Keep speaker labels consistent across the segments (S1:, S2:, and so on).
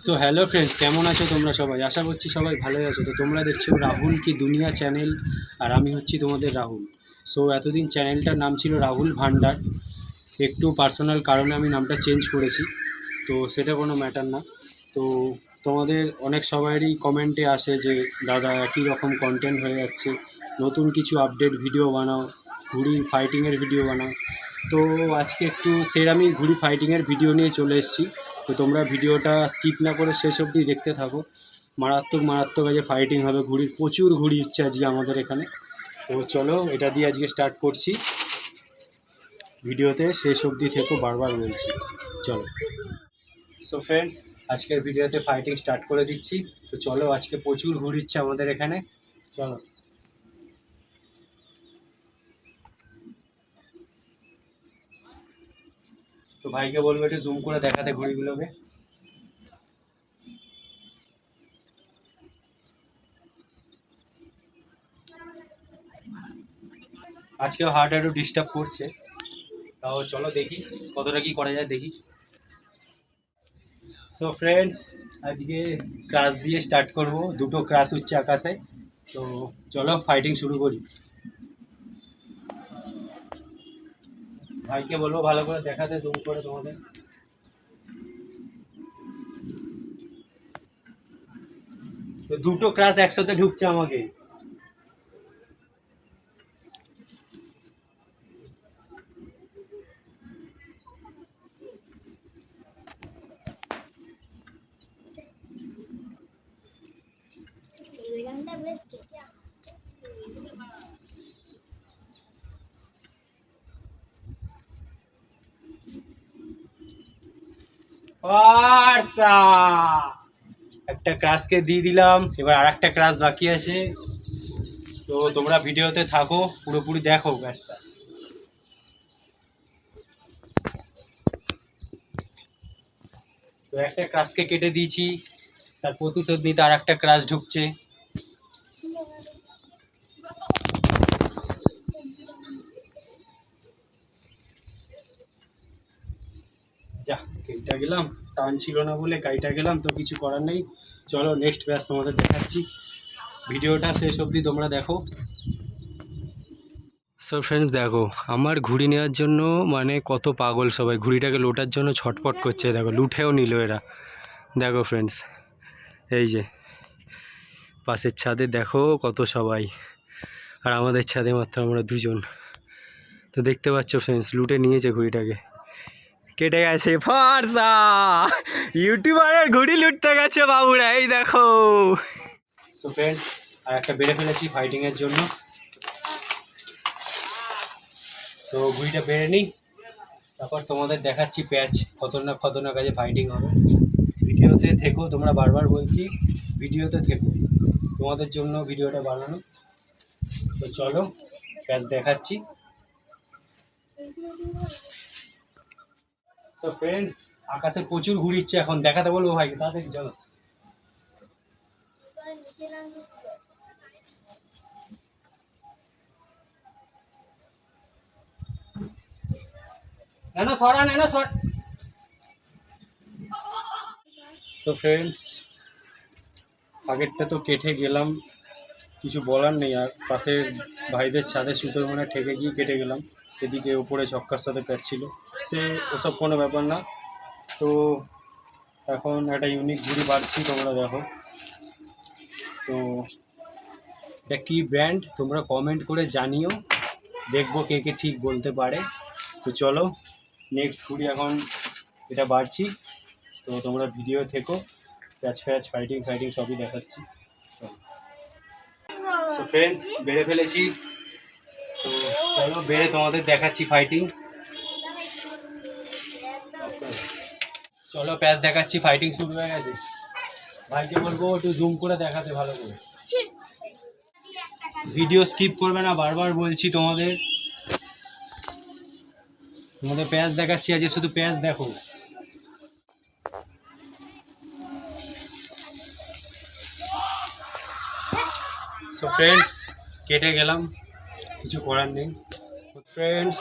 S1: So hello friends, কেমন আছো তোমরা সবাই? আশা করছি সবাই ভালোই আছো। তো তোমরা দেখছো রাহুল কি দুনিয়া চ্যানেল, আর আমি হচ্ছি তোমাদের রাহুল। সো এতদিন চ্যানেলটার নাম ছিল রাহুল ভান্ডার, একটু পার্সোনাল কারণে আমি নামটা চেঞ্জ করেছি। তো সেটা কোনো ম্যাটার না। তো তোমাদের অনেক সবারই কমেন্টে আসে যে দাদা একই রকম কন্টেন্ট হয়ে যাচ্ছে, নতুন কিছু আপডেট ভিডিও বানাও, ঘুড়ি ফাইটিংয়ের ভিডিও বানাও। তো আজকে একটু সেরামি ঘুড়ি ফাইটিংয়ের ভিডিও নিয়ে চলে এসেছি। তো তোমরা ভিডিওটা স্কিপ না করে শেষ অবধি দেখতে থাকো। মারাত্মক মারাত্মক আজকে ফাইটিং হবে, ঘুড়ির প্রচুর ঘুড়ি হচ্ছে আজকে আমাদের এখানে। তো চলো এটা দিয়ে আজকে স্টার্ট করছি। ভিডিওতে শেষ অবধি থেকো, বারবার বলছি। চলো। সো ফ্রেন্ডস, আজকের ভিডিওতে ফাইটিং স্টার্ট করে দিচ্ছি। তো চলো, আজকে প্রচুর ঘুড়ি হচ্ছে আমাদের এখানে। চলো। তো ভাইকে বলবো একটু জুম করে দেখাতে ঘুড়িগুলোকে। আজকেও হার্ট একটু ডিস্টার্ব করছে, তাও চলো দেখি কতটা কি করা যায়, দেখি। সো ফ্রেন্ডস, আজকে ক্রাশ দিয়ে স্টার্ট করব, দুটো ক্রাশ উঠছে আকাশে। তো চলো ফাইটিং শুরু করি। ভাইকে বলবো ভালো করে দেখাতে জুম করে তোমাদের। তো দুটো ক্রাশ একসাথে ঢুকছে আমাকে। ফার্সা একটা ক্রাশকে দিয়ে দিলাম, এবার আর একটা ক্রাশ বাকি আছে। তো তোমরা ভিডিওতে থাকো, পুরোপুরি দেখো ক্রাশটা। তো একটা ক্রাশকে কেটে দিয়েছি, তার প্রতিশোধ নিতে আর একটা ক্রাশ ঢুকছে। যা কেটে গেলাম, টান ছিল না বলে কাইটা গেলাম, তো কিছু করার নেই। চলো নেক্সট ব্যাচ তোমাদের দেখাচ্ছি, ভিডিওটা শেষ অবধি তোমরা দেখো। সো ফ্রেন্ডস দেখো, আমার ঘুড়ি নেওয়ার জন্য মানে কত পাগল সবাই, ঘুড়িটাকে লোটার জন্য ছটফট করছে। দেখো লুঠেও নিল এরা। দেখো ফ্রেন্ডস, এই যে পাশের ছাদে দেখো কত সবাই, আর আমাদের ছাদে মাত্র আমরা দুজন। তো দেখতে পাচ্ছ ফ্রেন্ডস, লুটে নিয়েছে ঘুড়িটাকে, কেটে গেছে। ফর্সা ইউটিউবারের ঘুড়ি লুটতে গেছে বাবুরা, এই দেখো। সো ফ্রেন্ডস, আর একটা বেড়ে ফেলেছি ফাইটিংয়ের জন্য। তো ঘুড়িটা বেড়ে নিই, তারপর তোমাদের দেখাচ্ছি প্যাচ খতরনাক খতরনাক কাজে ফাইটিং হবে। ভিডিওতে থেকো, তোমরা বারবার বলছি ভিডিওতে থেকো, তোমাদের জন্য ভিডিওটা বানানো। তো চলো প্যাচ দেখাচ্ছি। তো ফ্রেন্ডস, আকাশে প্রচুর ঘুরিচ্ছে, এখন দেখাতে বলবো ভাইকে, তাড়াতাড়ি চলো। না সরা, না সর। তো ফ্রেন্ডস, আগেরটা তো কেটে গেলাম, কিছু বলার নেই। আর পাশের ভাইদের ছাদে সুতোর মনে ঠেকে গিয়ে কেটে গেলাম। এদিকে উপরে চক্কার সাথে প্যাচ ছিল, সে ওসব কোনো ব্যাপার না। তো এখন একটা ইউনিক ঘুড়ি বাড়ছি, তোমরা দেখো। তো এটা কী ব্র্যান্ড তোমরা কমেন্ট করে জানিও, দেখবো কে কে ঠিক বলতে পারে। তো চলো নেক্সট ঘুড়ি এখন এটা বাড়ছি। তো তোমরা ভিডিও থেকো, প্যাচ ফ্যাচ ফাইটিং ফাইটিং সবই দেখাচ্ছি। সো ফ্রেন্ডস, বেড়ে ফেলেছি। তো চলো বেড়ে তোমাদের দেখাচ্ছি ফাইটিং। চলো প্যাচ দেখাচ্ছি, ফাইটিং শুরু হয়ে গেছে। ভাইকে বলবো একটু জুম করে দেখাতে ভালো করে। ভিডিও স্কিপ করবে না, বারবার বলছি তোমাদের। তোমাদের প্যাচ দেখাচ্ছি আজকে, শুধু প্যাচ দেখো। সো ফ্রেন্ডস, কেটে গেলাম, কিছু করার নেই। ফ্রেন্ডস,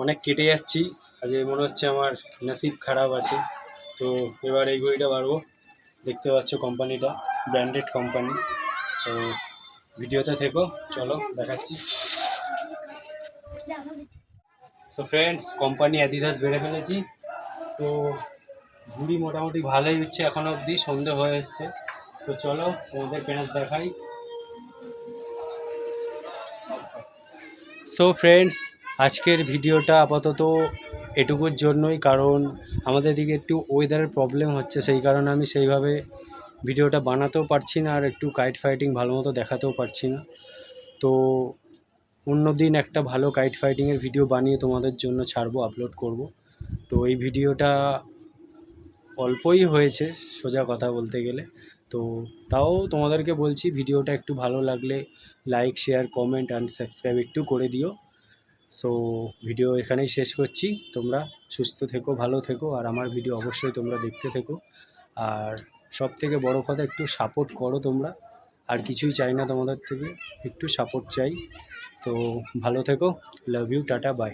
S1: অনেক কেটে যাচ্ছি, আজ মনে হচ্ছে আমার নসিব খারাপ আছে। তো এবার এই ঘড়িটা বাড়বো, দেখতে পাচ্ছ কোম্পানিটা ব্র্যান্ডেড কোম্পানি। তো ভিডিওতে থেকো, চলো দেখাচ্ছি। সো ফ্রেন্ডস, কোম্পানি অ্যাডিডাস বেড়ে ফেলেছি। তো ঘুড়ি মোটামুটি ভালোই হচ্ছে এখনো অবধি, সন্ধে হয়ে এসছে। তো চলো তোমাদের প্যাঁচ দেখাই। সো ফ্রেন্ডস, আজকের ভিডিওটা আপাতত এটুকুর জন্যই, কারণ আমাদের দিকে একটু ওয়েদারের প্রবলেম হচ্ছে, সেই কারণে আমি সেইভাবে ভিডিওটা বানাতেও পারছি না, আর একটু কাইট ফাইটিং ভালো মতো দেখাতেও পারছি না। তো অন্য দিন একটা ভালো কাইট ফাইটিংয়ের ভিডিও বানিয়ে তোমাদের জন্য ছাড়বো, আপলোড করব। তো এই ভিডিওটা অল্পই হয়েছে সোজা কথা বলতে গেলে। তো তাও তোমাদেরকে বলছি, ভিডিওটা একটু ভালো লাগলে like, share, comment and subscribe একটু করে দিও। সো ভিডিও এখানেই শেষ করছি। তোমরা সুস্থ থেকো, ভালো থেকো, আর আমার ভিডিও অবশ্যই তোমরা দেখতে থেকো। আর সব থেকে বড়ো কথা, একটু সাপোর্ট করো তোমরা। আর কিছুই চাই না তোমাদের থেকে, একটু সাপোর্ট চাই। তো ভালো থেকো, লাভ ইউ, টাটা, বাই।